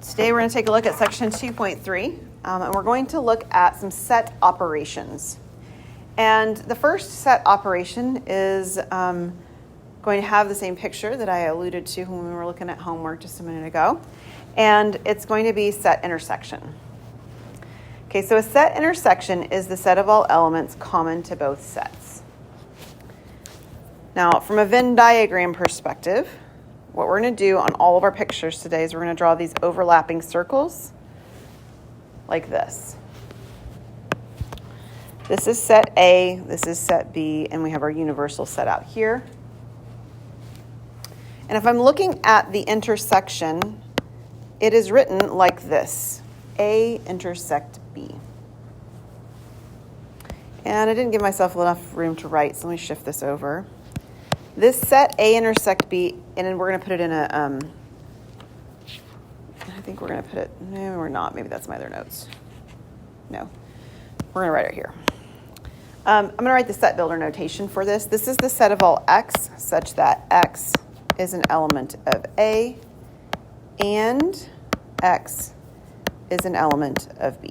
Today we're going to take a look at section 2.3, and we're going to look at some set operations. And the first set operation is going to have the same picture that I alluded to when we were looking at homework just a minute ago, and it's going to be set intersection. Okay, so a set intersection is the set of all elements common to both sets. Now, from a Venn diagram perspective, what we're going to do on all of our pictures today is we're going to draw these overlapping circles like this. This is set A, this is set B, and we have our universal set out here. And if I'm looking at the intersection, it is written like this: A intersect B. And I didn't give myself enough room to write, so let me shift this over. This set A intersect B, and then we're going to put it in a, I think we're going to put it, no, we're not. Maybe that's my other notes. No, we're going to write it here. I'm going to write the set builder notation for this. This is the set of all X, such that X is an element of A, and X is an element of B.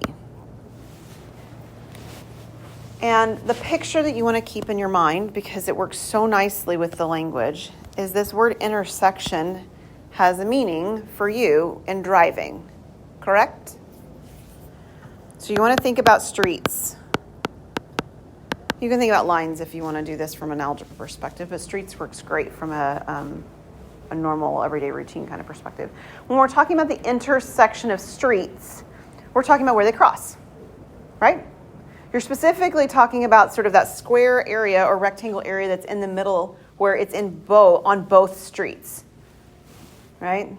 And the picture that you want to keep in your mind, because it works so nicely with the language, is this word intersection has a meaning for you in driving, correct? So you want to think about streets. You can think about lines if you want to do this from an algebra perspective, but streets works great from a normal everyday routine kind of perspective. When we're talking about the intersection of streets, we're talking about where they cross, right? You're specifically talking about sort of that square area or rectangle area that's in the middle where it's on both streets, right?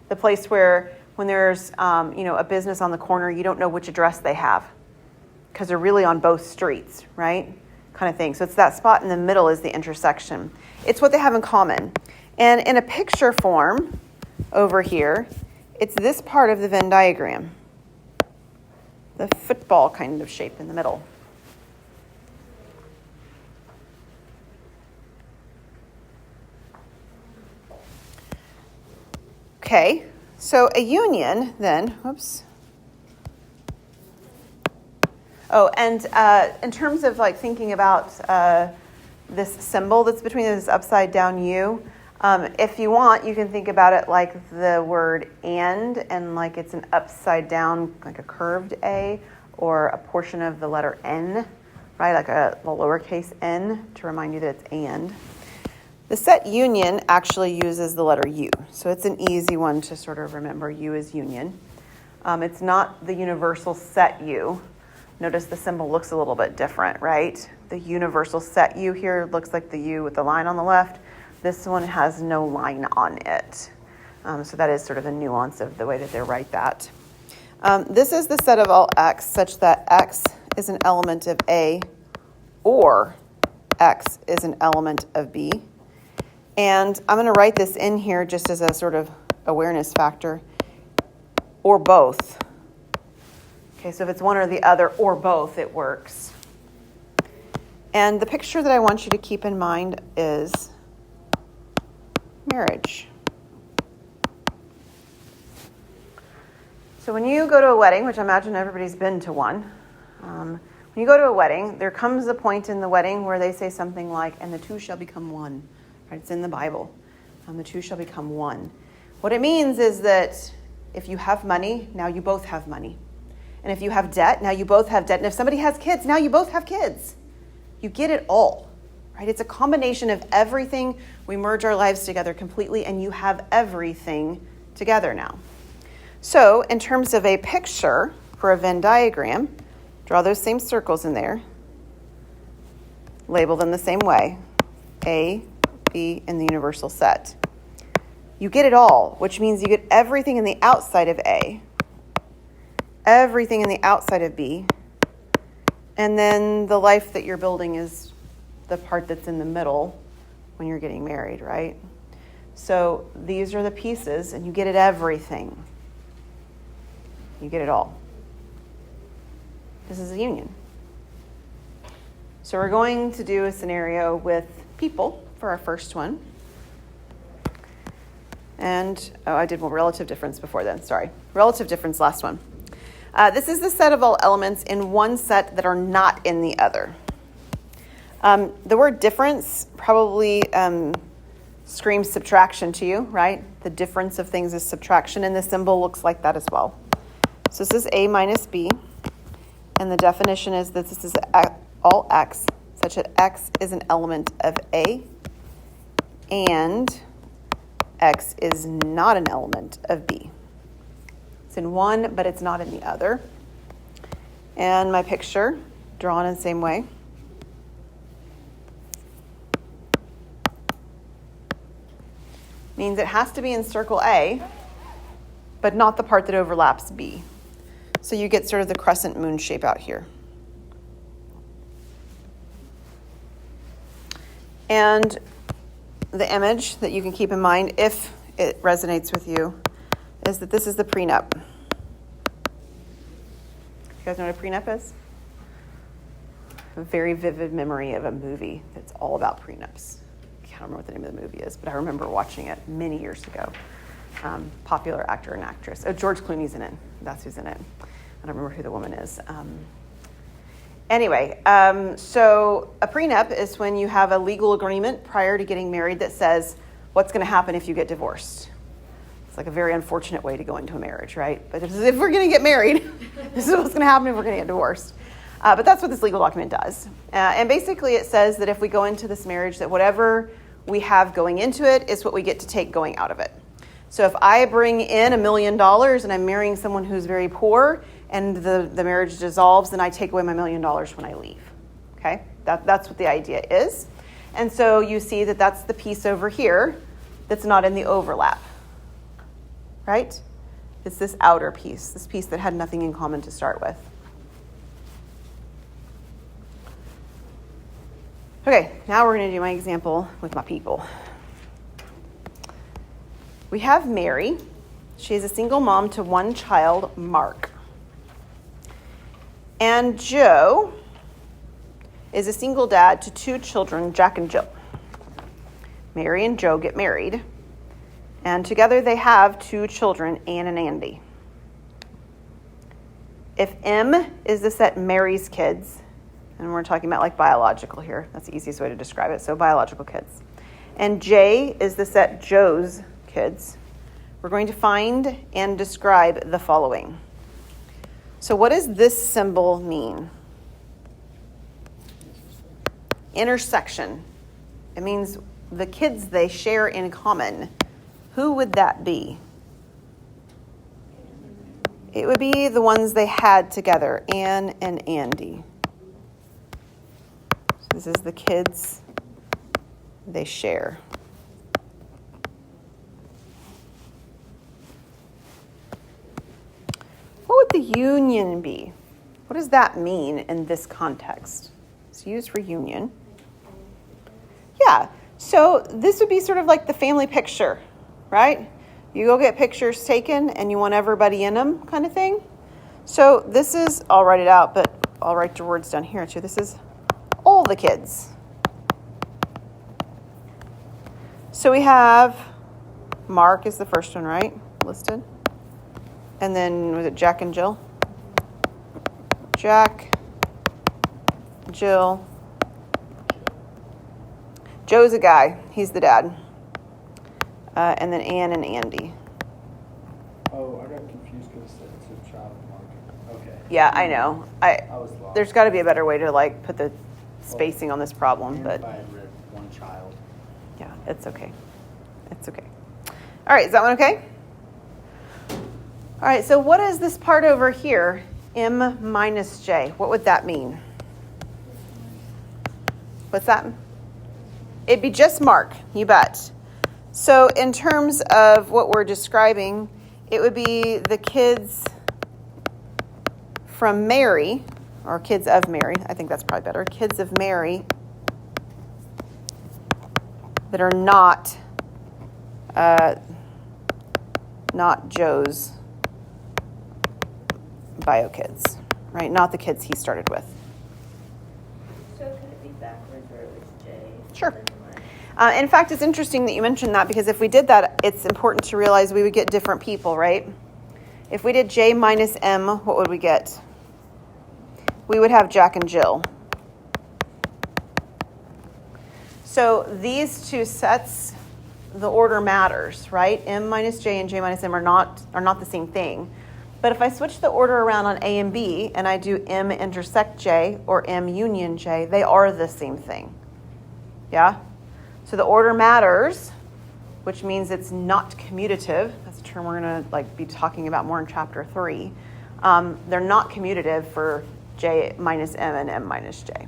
The place where when there's a business on the corner, you don't know which address they have because they're really on both streets, right? Kind of thing. So it's that spot in the middle is the intersection. It's what they have in common. And in a picture form over here, it's this part of the Venn diagram. The football kind of shape in the middle. Okay, so a union then, whoops. Oh, and in terms of like thinking about this symbol that's between this upside down U, if you want, you can think about it like the word and like it's an upside down, like a curved A, or a portion of the letter N, right? Like a lowercase n to remind you that it's and. The set union actually uses the letter U, so it's an easy one to sort of remember. U is union. It's not the universal set U. Notice the symbol looks a little bit different, right? The universal set U here looks like the U with the line on the left. This one has no line on it. So that is sort of a nuance of the way that they write that. This is the set of all X such that X is an element of A or X is an element of B. And I'm going to write this in here just as a sort of awareness factor, or both. Okay, so if it's one or the other or both, it works. And the picture that I want you to keep in mind is marriage. So when you go to a wedding, which I imagine everybody's been to one, when you go to a wedding, there comes a point in the wedding where they say something like, and the two shall become one. Right? It's in the Bible. The two shall become one. What it means is that if you have money, now you both have money. And if you have debt, now you both have debt. And if somebody has kids, now you both have kids. You get it all. Right? It's a combination of everything. We merge our lives together completely, and you have everything together now. So in terms of a picture for a Venn diagram, draw those same circles in there. Label them the same way. A, B, and the universal set. You get it all, which means you get everything in the outside of A, everything in the outside of B, and then the life that you're building is the part that's in the middle when you're getting married, right? So these are the pieces, and you get it everything. You get it all. This is a union. So we're going to do a scenario with people for our first one. And, I did one relative difference before then. Sorry. Relative difference, last one. This is the set of all elements in one set that are not in the other. The word difference probably screams subtraction to you, right? The difference of things is subtraction, and the symbol looks like that as well. So this is A minus B, and the definition is that this is all X, such that X is an element of A, and X is not an element of B. It's in one, but it's not in the other. And my picture, drawn in the same way. Means it has to be in circle A, but not the part that overlaps B. So you get sort of the crescent moon shape out here. And the image that you can keep in mind, if it resonates with you, is that this is the prenup. You guys know what a prenup is? A very vivid memory of a movie that's all about prenups. I can't remember what the name of the movie is, but I remember watching it many years ago. Popular actor and actress. Oh, George Clooney's in it. That's who's in it. I don't remember who the woman is. Anyway, so a prenup is when you have a legal agreement prior to getting married that says what's going to happen if you get divorced. It's like a very unfortunate way to go into a marriage, right? But if we're going to get married, this is what's going to happen if we're going to get divorced. But that's what this legal document does. And basically it says that if we go into this marriage, that whatever we have going into it is what we get to take going out of it. So if I bring in $1 million and I'm marrying someone who's very poor and the marriage dissolves, then I take away my $1 million when I leave. Okay? That's what the idea is. And so you see that that's the piece over here that's not in the overlap. Right? It's this outer piece, this piece that had nothing in common to start with. Okay, now we're going to do my example with my people. We have Mary. She is a single mom to one child, Mark. And Joe is a single dad to two children, Jack and Jill. Mary and Joe get married. And together they have two children, Anne and Andy. If M is the set Mary's kids, and we're talking about like biological here, that's the easiest way to describe it, so biological kids. And J is the set Joe's kids, we're going to find and describe the following. So what does this symbol mean? Intersection. It means the kids they share in common. Who would that be? It would be the ones they had together, Anne and Andy. So this is the kids they share. What would the union be? What does that mean in this context? It's used for union. Yeah, so this would be sort of like the family picture, right? You go get pictures taken and you want everybody in them kind of thing. So this is, I'll write it out, but I'll write your words down here too. This is all the kids. So we have Mark is the first one, right? Listed. And then was it Jack and Jill? Jack, Jill. Joe's a guy. He's the dad. And then Anne and Andy. Oh, I got confused because it's a child mark. Okay. Yeah, I know. I was lost. There's got to be a better way to like put the spacing on this problem, but If I had read one child. yeah, it's okay. It's okay. All right, is that one okay? All right, so what is this part over here, M minus J? What would that mean? What's that? It'd be just Mark, you bet. So in terms of what we're describing, it would be the kids from Mary, or kids of Mary, I think that's probably better, kids of Mary that are not Joe's bio kids, right? Not the kids he started with. So could it be backwards where it was J? Sure. In fact, it's interesting that you mentioned that because if we did that it's important to realize we would get different people, right? If we did J minus M, what would we get? We would have Jack and Jill. So these two sets, the order matters, right? M minus J and J minus M are not the same thing. But if I switch the order around on A and B and I do M intersect J or M union J, they are the same thing. Yeah? So the order matters, which means it's not commutative. That's a term we're going to be talking about more in chapter 3. They're not commutative for J minus M and M minus J.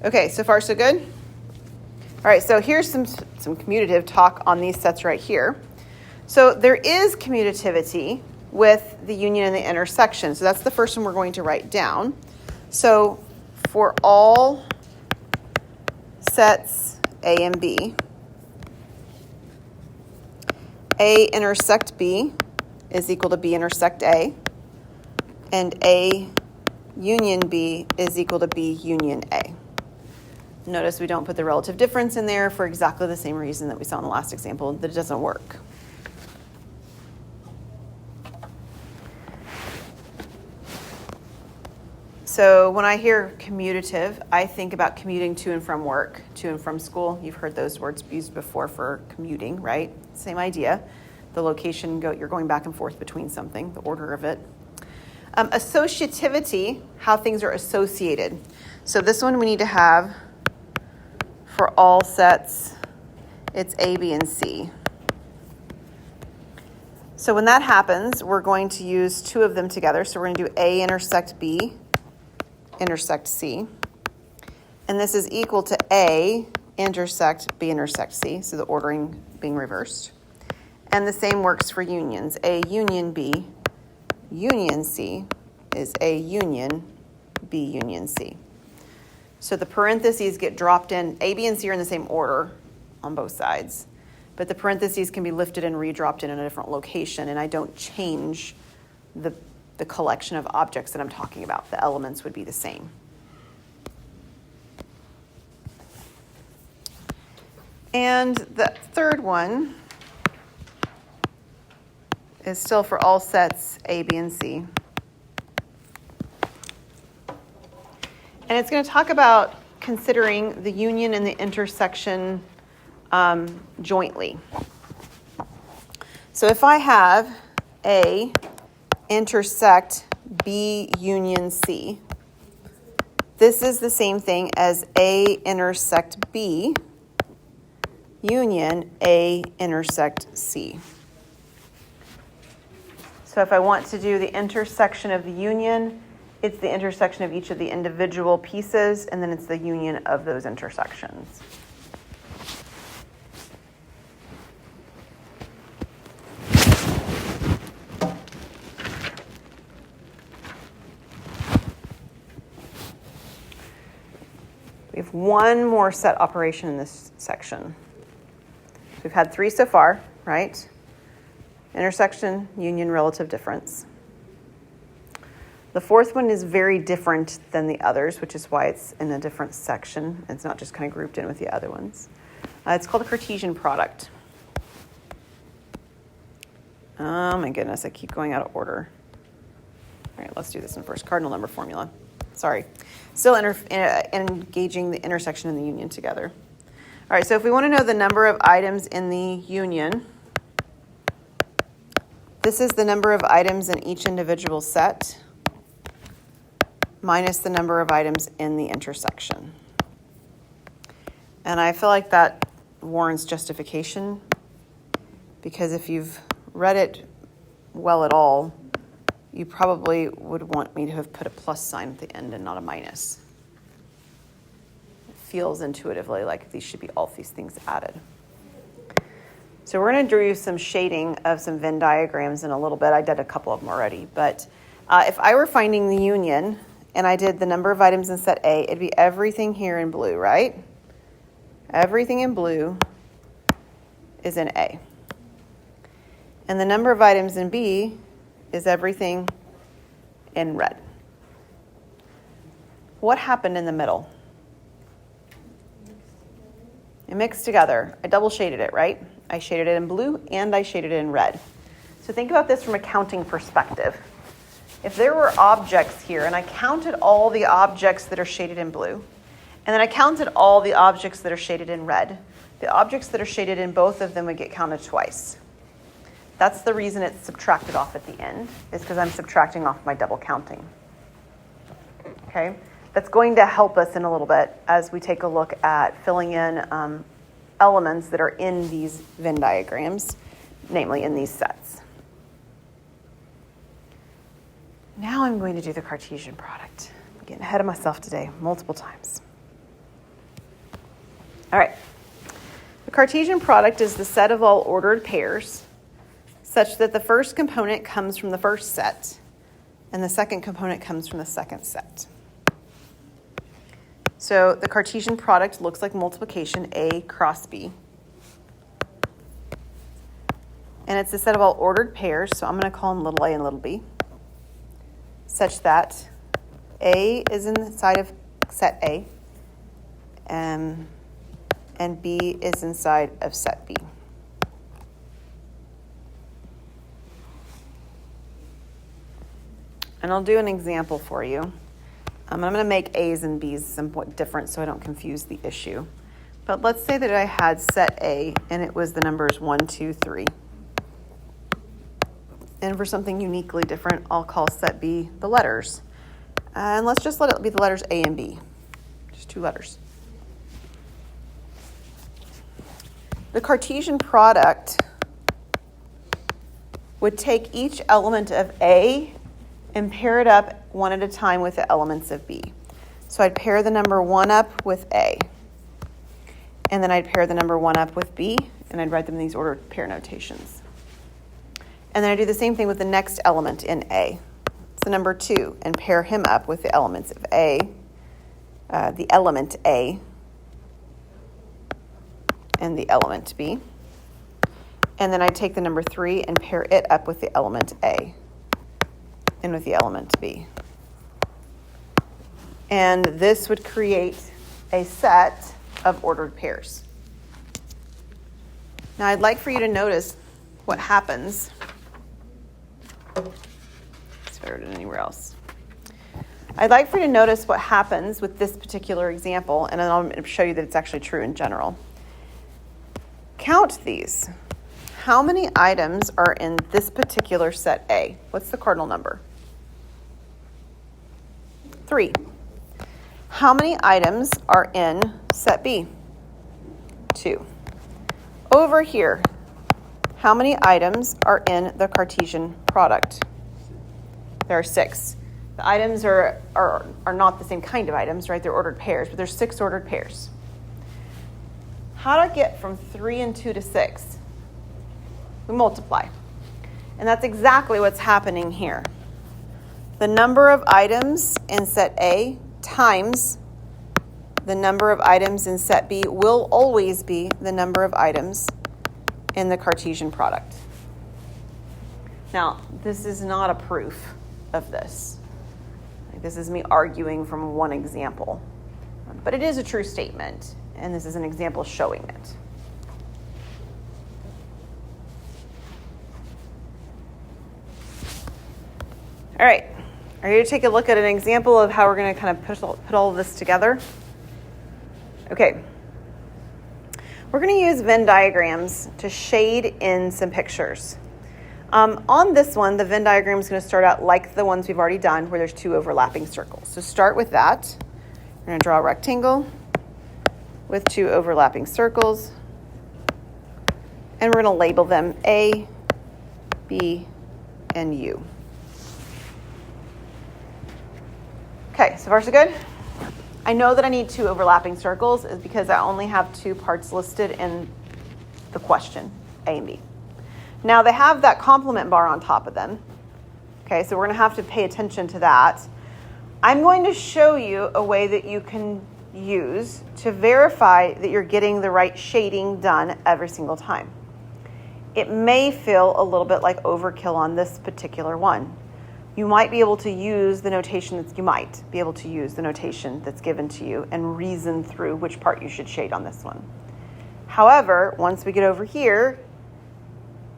Okay, so far so good? All right, so here's some commutative talk on these sets right here. So there is commutativity with the union and the intersection. So that's the first one we're going to write down. So for all sets A and B, A intersect B is equal to B intersect A, and A union B is equal to B union A. Notice we don't put the relative difference in there for exactly the same reason that we saw in the last example, that it doesn't work. So when I hear commutative, I think about commuting to and from work, to and from school. You've heard those words used before for commuting, right? Same idea. The location, you're going back and forth between something, the order of it. Associativity, how things are associated. So this one we need to have for all sets, it's A, B, and C. So when that happens, we're going to use two of them together. So we're going to do A intersect B intersect C. And this is equal to A intersect B intersect C, so the ordering being reversed. And the same works for unions. A union B union C is A union B union C. So the parentheses get dropped in. A, B, and C are in the same order on both sides. But the parentheses can be lifted and redropped in a different location, and I don't change the collection of objects that I'm talking about. The elements would be the same. And the third one is still for all sets A, B, and C. And it's going to talk about considering the union and the intersection jointly. So if I have A intersect B union C, this is the same thing as A intersect B union A intersect C. So if I want to do the intersection of the union, it's the intersection of each of the individual pieces, and then it's the union of those intersections. We have one more set operation in this section. We've had 3 so far, right? Intersection, union, relative difference. The fourth one is very different than the others, which is why it's in a different section. It's not just kind of grouped in with the other ones. It's called a Cartesian product. Oh my goodness, I keep going out of order. All right, let's do this in first. Cardinal number formula. Sorry. Still engaging the intersection and the union together. All right, so if we want to know the number of items in the union, this is the number of items in each individual set minus the number of items in the intersection. And I feel like that warrants justification, because if you've read it well at all, you probably would want me to have put a plus sign at the end and not a minus. It feels intuitively like these should be all these things added. So we're going to do some shading of some Venn diagrams in a little bit. I did a couple of them already. But if I were finding the union and I did the number of items in set A, it'd be everything here in blue, right? Everything in blue is in A. And the number of items in B is everything in red. What happened in the middle? and mixed together. I double shaded it, right? I shaded it in blue and I shaded it in red. So think about this from a counting perspective. If there were objects here and I counted all the objects that are shaded in blue, and then I counted all the objects that are shaded in red, the objects that are shaded in both of them would get counted twice. That's the reason it's subtracted off at the end, is because I'm subtracting off my double counting. Okay? That's going to help us in a little bit as we take a look at filling in elements that are in these Venn diagrams, namely in these sets. Now I'm going to do the Cartesian product. I'm getting ahead of myself today multiple times. All right. The Cartesian product is the set of all ordered pairs such that the first component comes from the first set and the second component comes from the second set. So the Cartesian product looks like multiplication A cross B. And it's a set of all ordered pairs, so I'm going to call them little a and little b, such that A is inside of set A and B is inside of set B. And I'll do an example for you. I'm going to make A's and B's somewhat different so I don't confuse the issue. But let's say that I had set A and it was the numbers 1, 2, 3. And for something uniquely different, I'll call set B the letters. And let's just let it be the letters A and B. Just 2 letters. The Cartesian product would take each element of A and pair it up one at a time with the elements of B. So I'd pair the number 1 up with A. And then I'd pair the number 1 up with B, and I'd write them in these ordered pair notations. And then I do the same thing with the next element in A. It's the number 2, and pair him up with the elements of A, the element A, and the element B. And then I take the number 3 and pair it up with the element A and with the element B. And this would create a set of ordered pairs. Now I'd like for you to notice what happens. It's better than anywhere else. I'd like for you to notice what happens with this particular example, and then I'll show you that it's actually true in general. Count these. How many items are in this particular set A? What's the cardinal number? 3. How many items are in set B? 2. Over here, how many items are in the Cartesian product? There are 6. The items are not the same kind of items, right? They're ordered pairs, but there's 6 ordered pairs. How to get from 3 and 2 to 6? We multiply. And that's exactly what's happening here. The number of items in set A times the number of items in set B will always be the number of items in the Cartesian product. Now, this is not a proof of this. This is me arguing from one example. But it is a true statement, and this is an example showing it. All right, are you ready to take a look at an example of how we're going to kind of put all of this together? Okay. We're going to use Venn diagrams to shade in some pictures. On this one, the Venn diagram is going to start out like the ones we've already done, where there's 2 overlapping circles. So start with that. We're going to draw a rectangle with 2 overlapping circles. And we're going to label them A, B, and U. Okay, so far so good? I know that I need 2 overlapping circles is because I only have 2 parts listed in the question, A and B. Now they have that complement bar on top of them. Okay, so we're going to have to pay attention to that. I'm going to show you a way that you can use to verify that you're getting the right shading done every single time. It may feel a little bit like overkill on this particular one. You might be able to use the notation that's given to you and reason through which part you should shade on this one. However, once we get over here,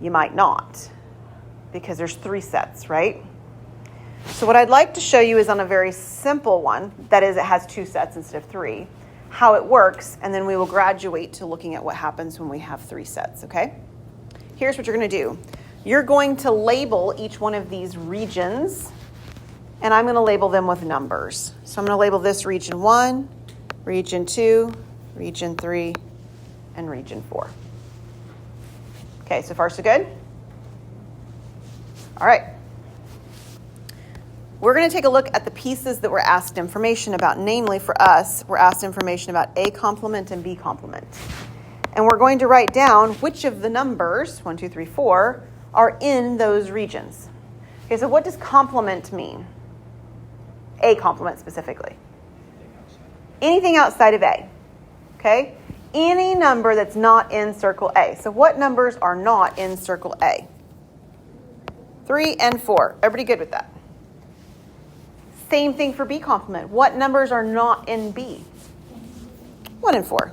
you might not, because there's 3 sets, right? So what I'd like to show you is on a very simple one, that is, it has 2 sets instead of 3, how it works, and then we will graduate to looking at what happens when we have 3 sets, okay? Here's what you're going to do. You're going to label each one of these regions, and I'm going to label them with numbers. So I'm going to label this region 1, region 2, region 3, and region 4. Okay, so far so good? All right. We're going to take a look at the pieces that we're asked information about. Namely, for us, we're asked information about A complement and B complement. And we're going to write down which of the numbers, 1, 2, 3, 4, are in those regions. Okay, so what does complement mean? A complement specifically. Anything outside of A. Okay? Any number that's not in circle A. So what numbers are not in circle A? 3 and 4. Everybody good with that? Same thing for B complement. What numbers are not in B? 1 and 4.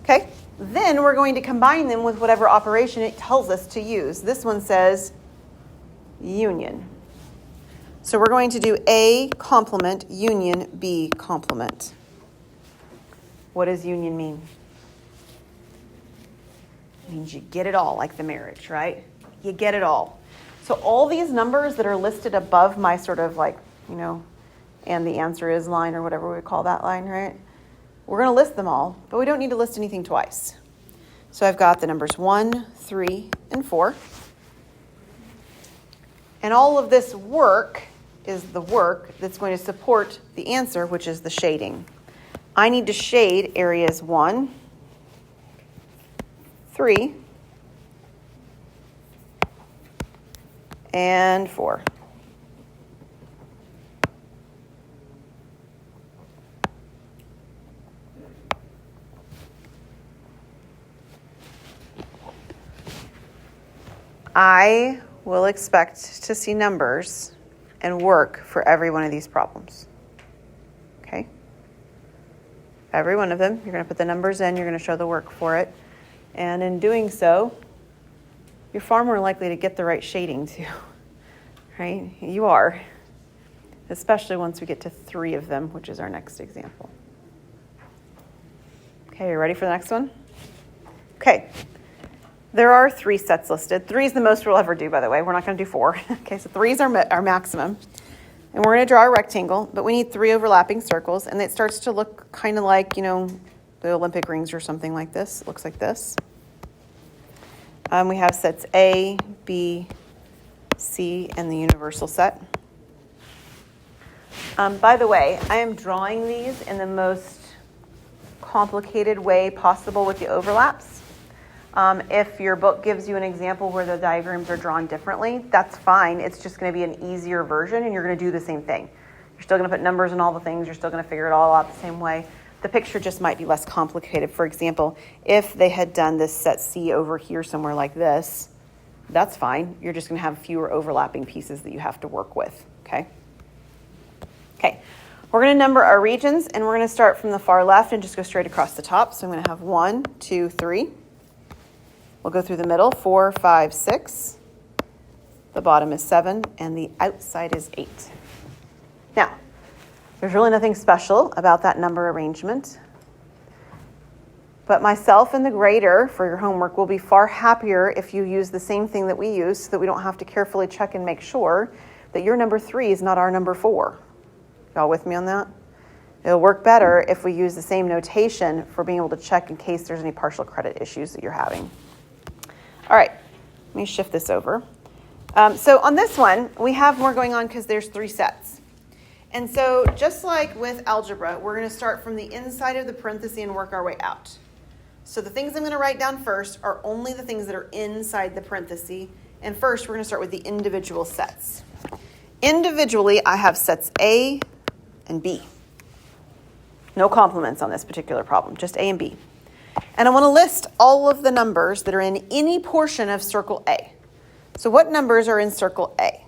Okay? Then we're going to combine them with whatever operation it tells us to use. This one says union. So we're going to do A complement union B complement. What does union mean? It means you get it all, like the marriage, right? You get it all. So all these numbers that are listed above my sort of like, and the answer is line or whatever we call that line, right? We're going to list them all, but we don't need to list anything twice. So I've got the numbers 1, 3, and 4. And all of this work is the work that's going to support the answer, which is the shading. I need to shade areas 1, 3, and 4. I will expect to see numbers and work for every one of these problems. Okay? Every one of them. You're going to put the numbers in. You're going to show the work for it. And in doing so, you're far more likely to get the right shading too. Right? You are. Especially once we get to 3 of them, which is our next example. Okay, you ready for the next one? Okay. There are 3 sets listed. 3 is the most we'll ever do, by the way. We're not going to do 4. Okay, so 3 is our maximum. And we're going to draw a rectangle, but we need 3 overlapping circles. And it starts to look kind of like, the Olympic rings or something like this. It looks like this. We have sets A, B, C, and the universal set. By the way, I am drawing these in the most complicated way possible with the overlaps. If your book gives you an example where the diagrams are drawn differently, that's fine. It's just going to be an easier version, and you're going to do the same thing. You're still going to put numbers in all the things. You're still going to figure it all out the same way. The picture just might be less complicated. For example, if they had done this set C over here somewhere like this, that's fine. You're just going to have fewer overlapping pieces that you have to work with, okay? Okay, we're going to number our regions, and we're going to start from the far left and just go straight across the top. So I'm going to have 1, 2, 3. We'll go through the middle, 4, 5, 6. The bottom is 7, and the outside is 8. Now, there's really nothing special about that number arrangement. But myself and the grader for your homework will be far happier if you use the same thing that we use so that we don't have to carefully check and make sure that your number 3 is not our number 4. Y'all with me on that? It'll work better if we use the same notation for being able to check in case there's any partial credit issues that you're having. All right, let me shift this over. So on this one, we have more going on because there's 3 sets. And so just like with algebra, we're going to start from the inside of the parenthesis and work our way out. So the things I'm going to write down first are only the things that are inside the parenthesis. And first, we're going to start with the individual sets. Individually, I have sets A and B. No complements on this particular problem, just A and B. And I want to list all of the numbers that are in any portion of circle A. So what numbers are in circle A?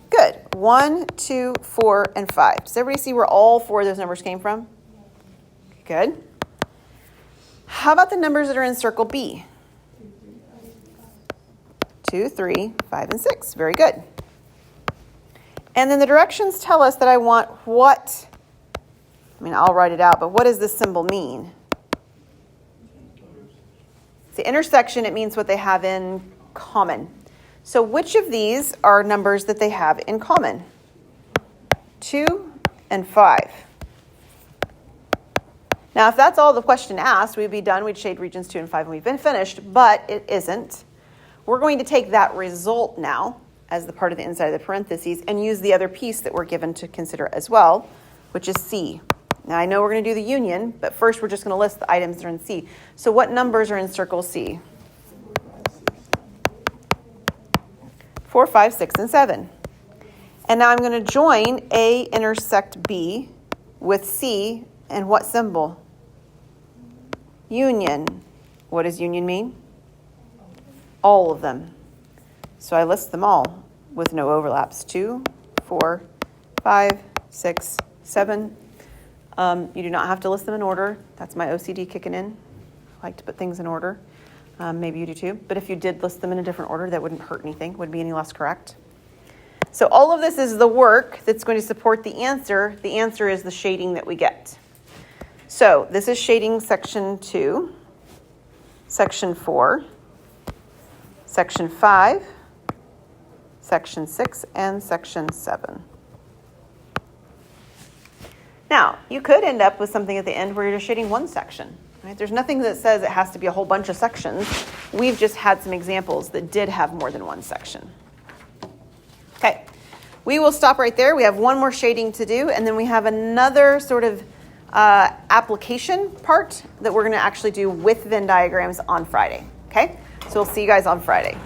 Good. 1, 2, 4, and 5. Does everybody see where all 4 of those numbers came from? Good. How about the numbers that are in circle B? 2, 3, 5, and 6. Very good. And then the directions tell us that I want what? I mean, I'll write it out, but what does this symbol mean? It's the intersection. It means what they have in common. So which of these are numbers that they have in common? 2 and 5. Now, if that's all the question asked, we'd be done. We'd shade regions 2 and 5 and we've been finished, but it isn't. We're going to take that result now as the part of the inside of the parentheses and use the other piece that we're given to consider as well, which is C. Now, I know we're going to do the union, but first we're just going to list the items that are in C. So what numbers are in circle C? 4, 5, 6, and 7. And now I'm going to join A intersect B with C and what symbol? Union. What does union mean? All of them. So I list them all with no overlaps. 2, 4, 5, 6, 7. You do not have to list them in order. That's my OCD kicking in. I like to put things in order. Maybe you do too. But if you did list them in a different order, that wouldn't hurt anything, wouldn't be any less correct. So all of this is the work that's going to support the answer. The answer is the shading that we get. So this is shading section 2, section 4, section 5, section 6, and section 7. Now, you could end up with something at the end where you're just shading one section. Right? There's nothing that says it has to be a whole bunch of sections. We've just had some examples that did have more than one section. Okay, we will stop right there. We have one more shading to do, and then we have another sort of application part that we're going to actually do with Venn diagrams on Friday. Okay, so we'll see you guys on Friday.